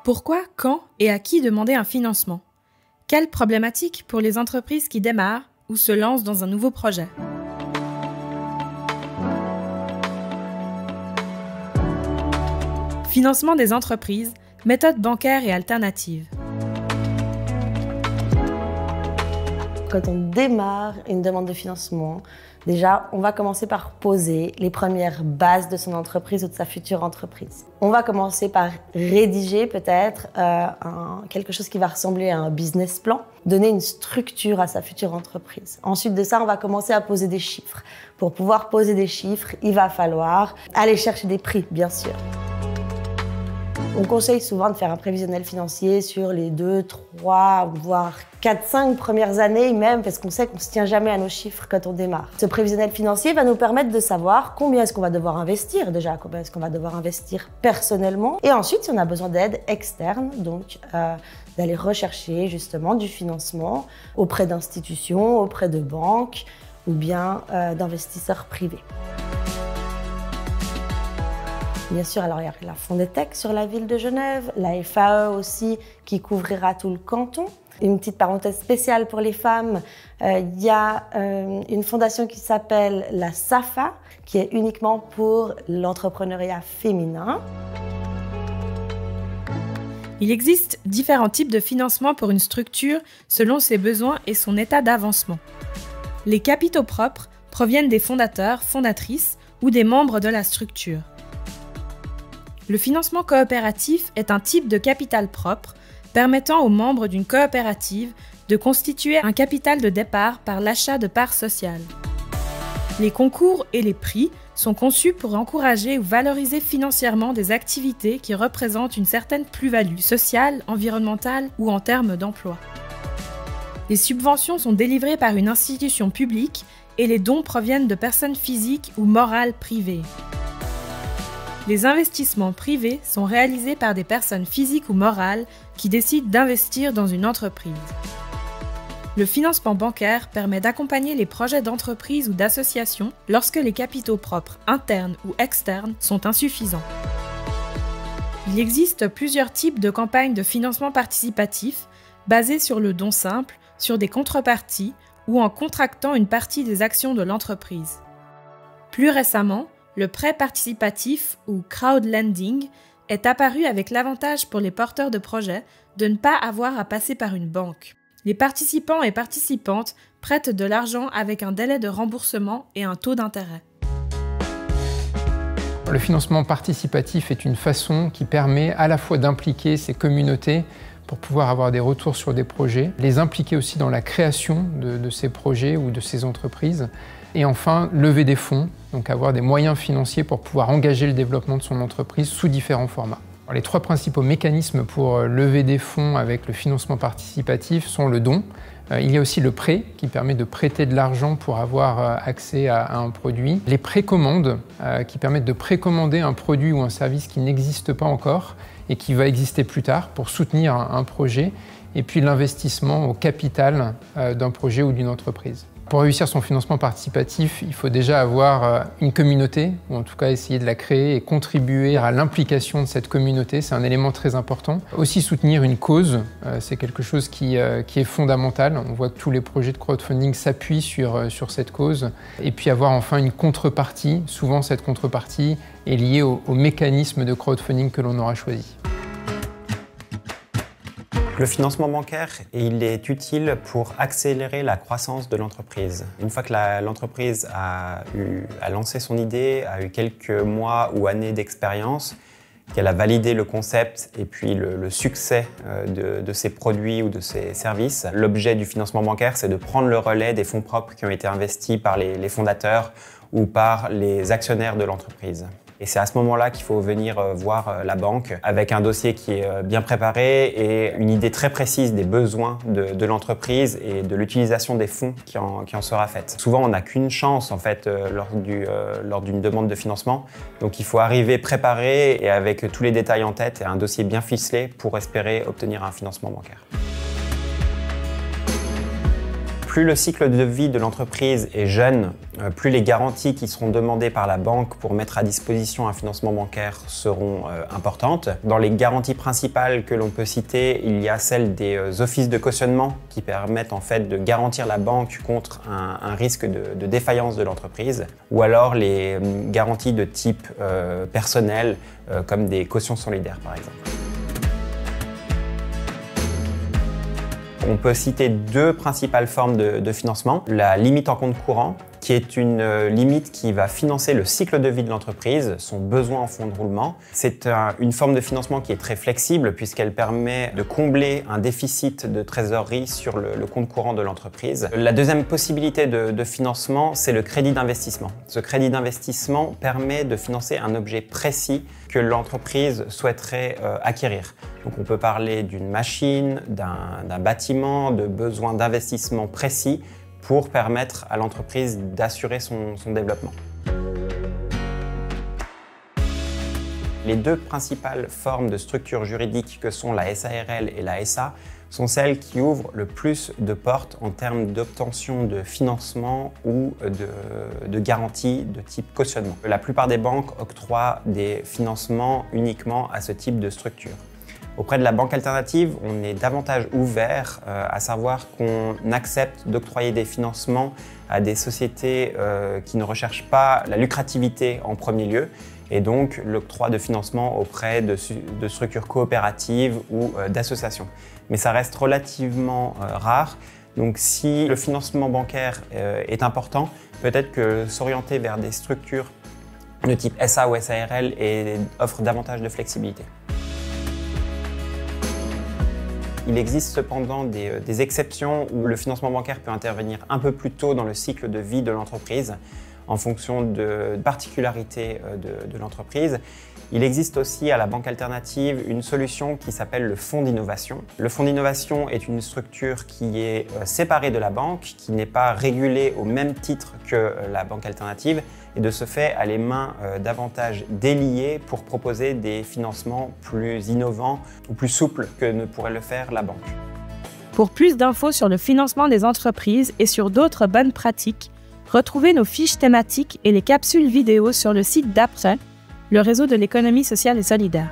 Pourquoi, quand et à qui demander un financement? Quelles problématiques pour les entreprises qui démarrent ou se lancent dans un nouveau projet? Financement des entreprises, méthodes bancaires et alternatives. Quand on démarre une demande de financement, déjà, on va commencer par poser les premières bases de son entreprise ou de sa future entreprise. On va commencer par rédiger peut-être quelque chose qui va ressembler à un business plan, donner une structure à sa future entreprise. Ensuite de ça, on va commencer à poser des chiffres. Pour pouvoir poser des chiffres, il va falloir aller chercher des prix, bien sûr. On conseille souvent de faire un prévisionnel financier sur les 2, 3, voire 4, 5 premières années même, parce qu'on sait qu'on ne se tient jamais à nos chiffres quand on démarre. Ce prévisionnel financier va nous permettre de savoir combien est-ce qu'on va devoir investir déjà, combien est-ce qu'on va devoir investir personnellement, et ensuite si on a besoin d'aide externe, donc d'aller rechercher justement du financement auprès d'institutions, auprès de banques ou bien d'investisseurs privés. Bien sûr, alors il y a la Fondetech sur la ville de Genève, la FAE aussi qui couvrira tout le canton. Une petite parenthèse spéciale pour les femmes, il y a une fondation qui s'appelle la SAFA, qui est uniquement pour l'entrepreneuriat féminin. Il existe différents types de financement pour une structure selon ses besoins et son état d'avancement. Les capitaux propres proviennent des fondateurs, fondatrices ou des membres de la structure. Le financement coopératif est un type de capital propre permettant aux membres d'une coopérative de constituer un capital de départ par l'achat de parts sociales. Les concours et les prix sont conçus pour encourager ou valoriser financièrement des activités qui représentent une certaine plus-value sociale, environnementale ou en termes d'emploi. Les subventions sont délivrées par une institution publique et les dons proviennent de personnes physiques ou morales privées. Les investissements privés sont réalisés par des personnes physiques ou morales qui décident d'investir dans une entreprise. Le financement bancaire permet d'accompagner les projets d'entreprise ou d'association lorsque les capitaux propres internes ou externes sont insuffisants. Il existe plusieurs types de campagnes de financement participatif basées sur le don simple, sur des contreparties ou en contractant une partie des actions de l'entreprise. Plus récemment, le prêt participatif ou crowdlending est apparu avec l'avantage pour les porteurs de projets de ne pas avoir à passer par une banque. Les participants et participantes prêtent de l'argent avec un délai de remboursement et un taux d'intérêt. Le financement participatif est une façon qui permet à la fois d'impliquer ces communautés pour pouvoir avoir des retours sur des projets, les impliquer aussi dans la création de ces projets ou de ces entreprises, et enfin lever des fonds, donc avoir des moyens financiers pour pouvoir engager le développement de son entreprise sous différents formats. Alors, les trois principaux mécanismes pour lever des fonds avec le financement participatif sont le don. Il y a aussi le prêt qui permet de prêter de l'argent pour avoir accès à un produit. Les précommandes qui permettent de précommander un produit ou un service qui n'existe pas encore et qui va exister plus tard pour soutenir un projet. Et puis l'investissement au capital d'un projet ou d'une entreprise. Pour réussir son financement participatif, il faut déjà avoir une communauté, ou en tout cas essayer de la créer et contribuer à l'implication de cette communauté, c'est un élément très important. Aussi soutenir une cause, c'est quelque chose qui est fondamental. On voit que tous les projets de crowdfunding s'appuient sur cette cause. Et puis avoir enfin une contrepartie, souvent cette contrepartie est liée au mécanisme de crowdfunding que l'on aura choisi. Le financement bancaire, il est utile pour accélérer la croissance de l'entreprise. Une fois que l'entreprise a lancé son idée, a eu quelques mois ou années d'expérience, qu'elle a validé le concept et puis le succès de ses produits ou de ses services, l'objet du financement bancaire, c'est de prendre le relais des fonds propres qui ont été investis par les fondateurs ou par les actionnaires de l'entreprise. Et c'est à ce moment-là qu'il faut venir voir la banque avec un dossier qui est bien préparé et une idée très précise des besoins de l'entreprise et de l'utilisation des fonds qui en sera faite. Souvent, on n'a qu'une chance en fait lors d'une demande de financement. Donc il faut arriver préparé et avec tous les détails en tête et un dossier bien ficelé pour espérer obtenir un financement bancaire. Plus le cycle de vie de l'entreprise est jeune, plus les garanties qui seront demandées par la banque pour mettre à disposition un financement bancaire seront importantes. Dans les garanties principales que l'on peut citer, il y a celle des offices de cautionnement qui permettent en fait de garantir la banque contre un risque de défaillance de l'entreprise, ou alors les garanties de type personnel comme des cautions solidaires par exemple. On peut citer deux principales formes de financement. La limite en compte courant, qui est une limite qui va financer le cycle de vie de l'entreprise, son besoin en fonds de roulement. C'est une forme de financement qui est très flexible puisqu'elle permet de combler un déficit de trésorerie sur le compte courant de l'entreprise. La deuxième possibilité de financement, c'est le crédit d'investissement. Ce crédit d'investissement permet de financer un objet précis que l'entreprise souhaiterait acquérir. Donc on peut parler d'une machine, d'un bâtiment, de besoins d'investissement précis pour permettre à l'entreprise d'assurer son développement. Les deux principales formes de structures juridiques que sont la SARL et la SA sont celles qui ouvrent le plus de portes en termes d'obtention de financement ou de garanties de type cautionnement. La plupart des banques octroient des financements uniquement à ce type de structure. Auprès de la banque alternative, on est davantage ouvert, à savoir qu'on accepte d'octroyer des financements à des sociétés qui ne recherchent pas la lucrativité en premier lieu, et donc l'octroi de financement auprès de structures coopératives ou d'associations. Mais ça reste relativement rare, donc si le financement bancaire est important, peut-être que s'orienter vers des structures de type SA ou SARL offre davantage de flexibilité. Il existe cependant des exceptions où le financement bancaire peut intervenir un peu plus tôt dans le cycle de vie de l'entreprise en fonction de particularités de l'entreprise. Il existe aussi à la banque alternative une solution qui s'appelle le fonds d'innovation. Le fonds d'innovation est une structure qui est séparée de la banque, qui n'est pas régulée au même titre que la banque alternative et de ce fait a les mains davantage déliées pour proposer des financements plus innovants ou plus souples que ne pourrait le faire la banque. Pour plus d'infos sur le financement des entreprises et sur d'autres bonnes pratiques, retrouvez nos fiches thématiques et les capsules vidéo sur le site d'Après, le réseau de l'économie sociale et solidaire.